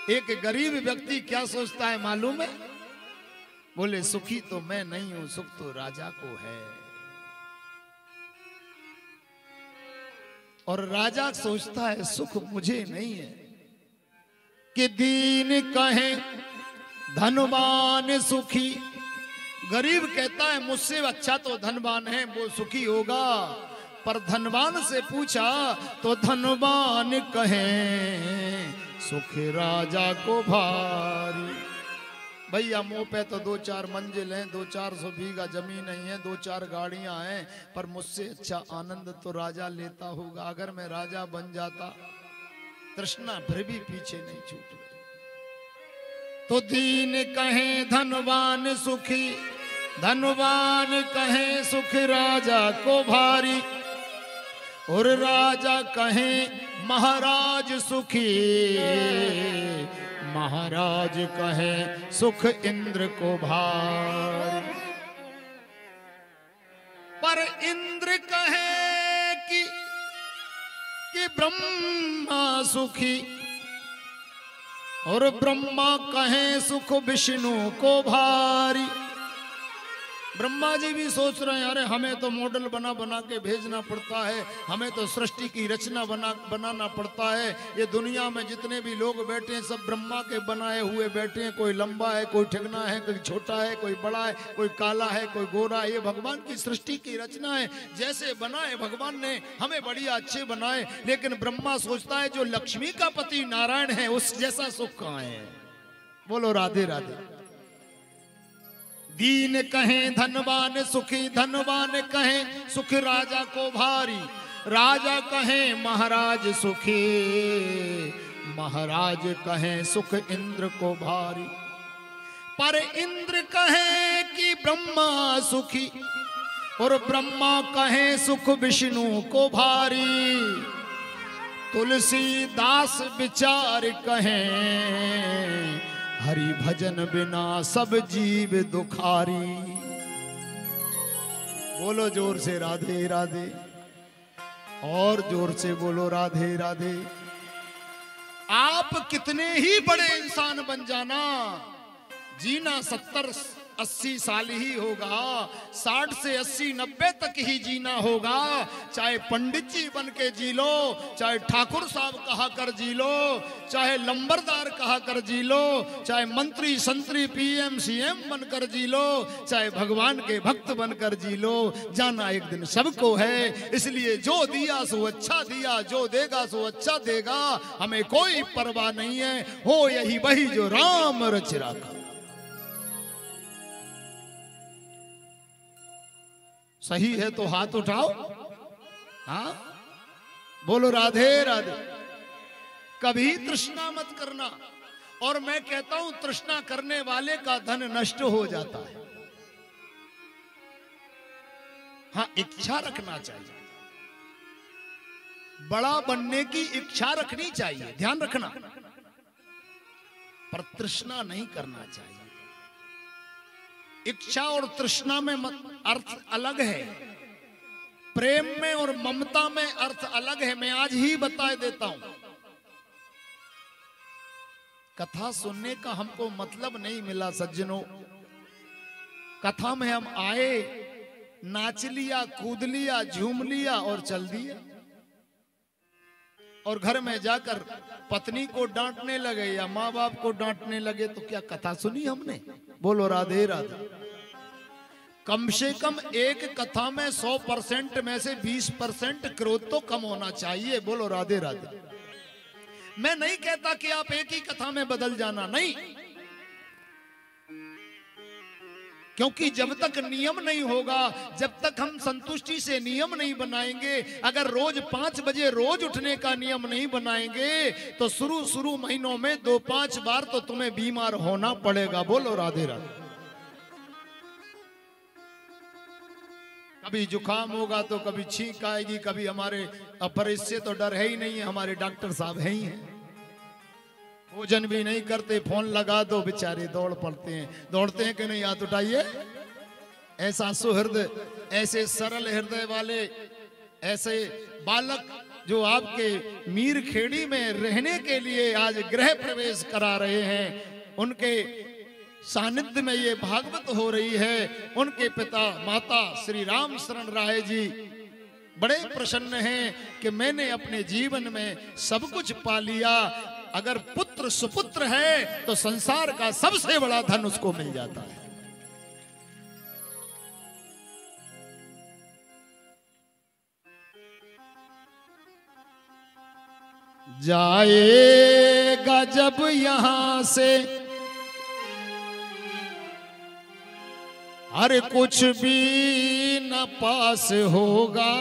एक गरीब व्यक्ति क्या सोचता है मालूम है? बोले सुखी तो मैं नहीं हूं, सुख तो राजा को है। और राजा सोचता है सुख मुझे नहीं है। कि दीन कहे धनवान सुखी, गरीब कहता है मुझसे अच्छा तो धनवान है, वो सुखी होगा। पर धनवान से पूछा तो धनवान कहे सुख राजा को भारी। भैया मुंह पे तो 2-4 मंजिल हैं, 200-400 बीघा जमीन नहीं है, 2-4 गाड़ियां हैं, पर मुझसे अच्छा आनंद तो राजा लेता होगा। अगर मैं राजा बन जाता तृष्णा फिर भी पीछे नहीं छूट रही। तो दीन कहे धनवान सुखी, धनवान कहे सुख राजा को भारी। और राजा कहे महाराज सुखी, महाराज कहे सुख इंद्र को भारी। पर इंद्र कहे कि ब्रह्मा सुखी, और ब्रह्मा कहे सुख विष्णु को भारी। ब्रह्मा जी भी सोच रहे हैं अरे हमें तो मॉडल बना बना के भेजना पड़ता है, हमें तो सृष्टि की रचना बनाना पड़ता है। ये दुनिया में जितने भी लोग बैठे हैं सब ब्रह्मा के बनाए हुए बैठे हैं। कोई लंबा है, कोई ठिगना है, कोई छोटा है, कोई बड़ा है, कोई काला है, कोई गोरा है। ये भगवान की सृष्टि की रचना है। जैसे बनाए भगवान ने हमें बढ़िया अच्छे बनाए। लेकिन ब्रह्मा सोचता है जो लक्ष्मी का पति नारायण है उस जैसा सुख कहाँ है। बोलो राधे राधे। दीन कहे धनवान सुखी, धनवान कहे सुख राजा को भारी। राजा कहे महाराज सुखी, महाराज कहे सुख इंद्र को भारी। पर इंद्र कहे कि ब्रह्मा सुखी, और ब्रह्मा कहे सुख विष्णु को भारी। तुलसीदास विचार कहे हरि भजन बिना सब जीव दुखारी। बोलो जोर से राधे राधे, और जोर से बोलो राधे राधे। आप कितने ही बड़े इंसान बन जाना, जीना 70-80 साल ही होगा, 60 से 80-90 तक ही जीना होगा। चाहे पंडित जी बन के जी लो, चाहे ठाकुर साहब कहा कर जी लो, चाहे लंबरदार कहा कर जी लो, चाहे मंत्री संतरी PM CM बनकर जी लो, चाहे भगवान के भक्त बनकर जी लो। जाना एक दिन सबको है। इसलिए जो दिया सो अच्छा दिया, जो देगा सो अच्छा देगा। हमें कोई परवाह नहीं है, हो यही वही जो राम रच राखा। सही है तो हाथ उठाओ। हाँ बोलो राधे राधे। कभी तृष्णा मत करना। और मैं कहता हूं तृष्णा करने वाले का धन नष्ट हो जाता है। हाँ इच्छा रखना चाहिए, बड़ा बनने की इच्छा रखनी चाहिए, ध्यान रखना। पर तृष्णा नहीं करना चाहिए। इच्छा और तृष्णा में अर्थ अलग है, प्रेम में और ममता में अर्थ अलग है। मैं आज ही बता देता हूं। कथा सुनने का हमको मतलब नहीं मिला सज्जनों। कथा में हम आए, नाच लिया, कूद लिया, झूम लिया और चल दिया। और घर में जाकर पत्नी को डांटने लगे या माँ बाप को डांटने लगे तो क्या कथा सुनी हमने? बोलो राधे राधे। कम से कम एक कथा में 100% में से 20% क्रोध तो कम होना चाहिए। बोलो राधे राधे। मैं नहीं कहता कि आप एक ही कथा में बदल जाना, नहीं, क्योंकि जब तक नियम नहीं होगा, जब तक हम संतुष्टि से नियम नहीं बनाएंगे, अगर रोज 5 बजे रोज उठने का नियम नहीं बनाएंगे तो शुरू महीनों में 2-5 बार तो तुम्हें बीमार होना पड़ेगा। बोलो राधे राधे। कभी जुकाम होगा तो कभी छींक आएगी, कभी हमारे अपरिस से तो डर है ही नहीं है, हमारे डॉक्टर साहब है ही हैं। भोजन भी नहीं करते, फोन लगा दो बेचारे दौड़ पड़ते हैं। दौड़ते हैं कि नहीं? हाथ उठाइए। ऐसा सुहृद, ऐसे सरल हृदय वाले, ऐसे बालक जो आपके मीर खेड़ी में रहने के लिए आज गृह प्रवेश करा रहे हैं, उनके सानिध्य में ये भागवत हो रही है। उनके पिता माता श्री राम शरण राय जी बड़े प्रसन्न हैं कि मैंने अपने जीवन में सब कुछ पा लिया। अगर पुत्र सुपुत्र है तो संसार का सबसे बड़ा धन उसको मिल जाता है। जाएगा जब यहां से अरे कुछ भी न पास होगा,